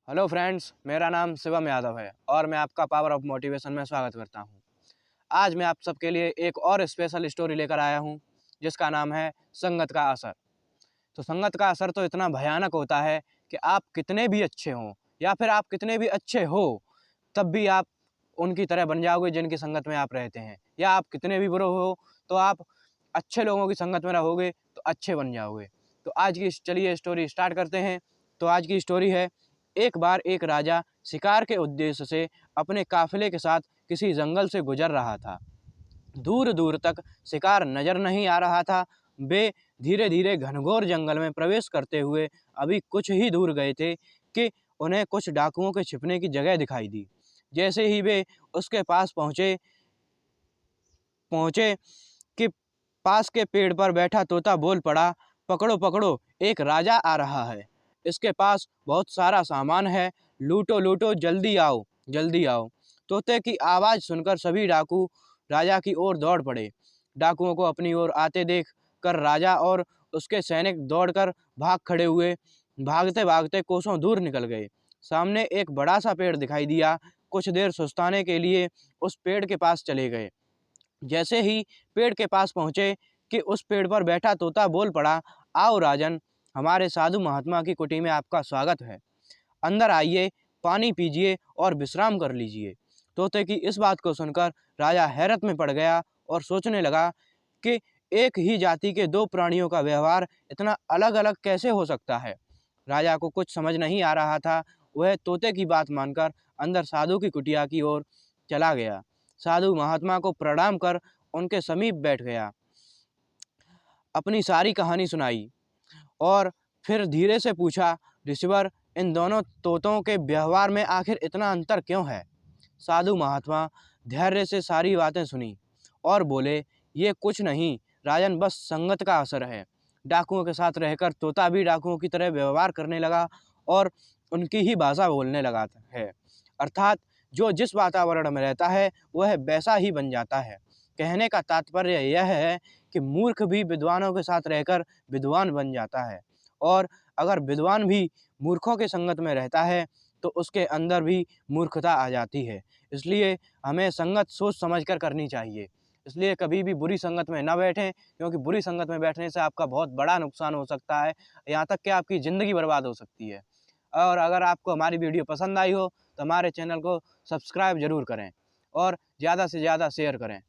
Hello friends, मेरा नाम शिवम यादव है और मैं आपका पावर ऑफ मोटिवेशन में स्वागत करता हूं। आज मैं आप सबके लिए एक और स्पेशल स्टोरी लेकर आया हूं, जिसका नाम है संगत का असर। तो संगत का असर तो इतना भयानक होता है कि आप कितने भी अच्छे हों या फिर आप कितने भी अच्छे हो, तब भी आप उनकी तरह बन जाओगे जिनकी संगत में आप रहते हैं। या आप कितने भी बुरे हो तो आप अच्छे लोगों की संगत में रहोगे तो अच्छे बन जाओगे। तो आज की चलिए स्टोरी स्टार्ट करते हैं। तो आज की स्टोरी है, एक बार एक राजा शिकार के उद्देश्य से अपने काफिले के साथ किसी जंगल से गुजर रहा था। दूर दूर तक शिकार नजर नहीं आ रहा था। वे धीरे धीरे घनघोर जंगल में प्रवेश करते हुए अभी कुछ ही दूर गए थे कि उन्हें कुछ डाकुओं के छिपने की जगह दिखाई दी। जैसे ही वे उसके पास पहुंचे पहुंचे कि पास के पेड़ पर बैठा तोता बोल पड़ा, पकड़ो पकड़ो, एक राजा आ रहा है। इसके पास बहुत सारा सामान है, लूटो लूटो, जल्दी आओ जल्दी आओ। तोते की आवाज़ सुनकर सभी डाकू राजा की ओर दौड़ पड़े। डाकुओं को अपनी ओर आते देख कर राजा और उसके सैनिक दौड़कर भाग खड़े हुए। भागते भागते कोसों दूर निकल गए। सामने एक बड़ा सा पेड़ दिखाई दिया। कुछ देर सुस्ताने के लिए उस पेड़ के पास चले गए। जैसे ही पेड़ के पास पहुंचे कि उस पेड़ पर बैठा तोता बोल पड़ा, आओ राजन, हमारे साधु महात्मा की कुटी में आपका स्वागत है। अंदर आइए, पानी पीजिए और विश्राम कर लीजिए। तोते की इस बात को सुनकर राजा हैरत में पड़ गया और सोचने लगा कि एक ही जाति के दो प्राणियों का व्यवहार इतना अलग अलग कैसे हो सकता है। राजा को कुछ समझ नहीं आ रहा था। वह तोते की बात मानकर अंदर साधु की कुटिया की ओर चला गया। साधु महात्मा को प्रणाम कर उनके समीप बैठ गया, अपनी सारी कहानी सुनाई और फिर धीरे से पूछा, ऋषिवर, इन दोनों तोतों के व्यवहार में आखिर इतना अंतर क्यों है? साधु महात्मा धैर्य से सारी बातें सुनी और बोले, ये कुछ नहीं राजन, बस संगत का असर है। डाकुओं के साथ रहकर तोता भी डाकुओं की तरह व्यवहार करने लगा और उनकी ही भाषा बोलने लगा है। अर्थात जो जिस वातावरण में रहता है वह वैसा ही बन जाता है। कहने का तात्पर्य यह है कि मूर्ख भी विद्वानों के साथ रहकर विद्वान बन जाता है, और अगर विद्वान भी मूर्खों के संगत में रहता है तो उसके अंदर भी मूर्खता आ जाती है। इसलिए हमें संगत सोच समझ कर करनी चाहिए। इसलिए कभी भी बुरी संगत में ना बैठें, क्योंकि बुरी संगत में बैठने से आपका बहुत बड़ा नुकसान हो सकता है, यहाँ तक कि आपकी ज़िंदगी बर्बाद हो सकती है। और अगर आपको हमारी वीडियो पसंद आई हो तो हमारे चैनल को सब्सक्राइब ज़रूर करें और ज़्यादा से ज़्यादा शेयर करें।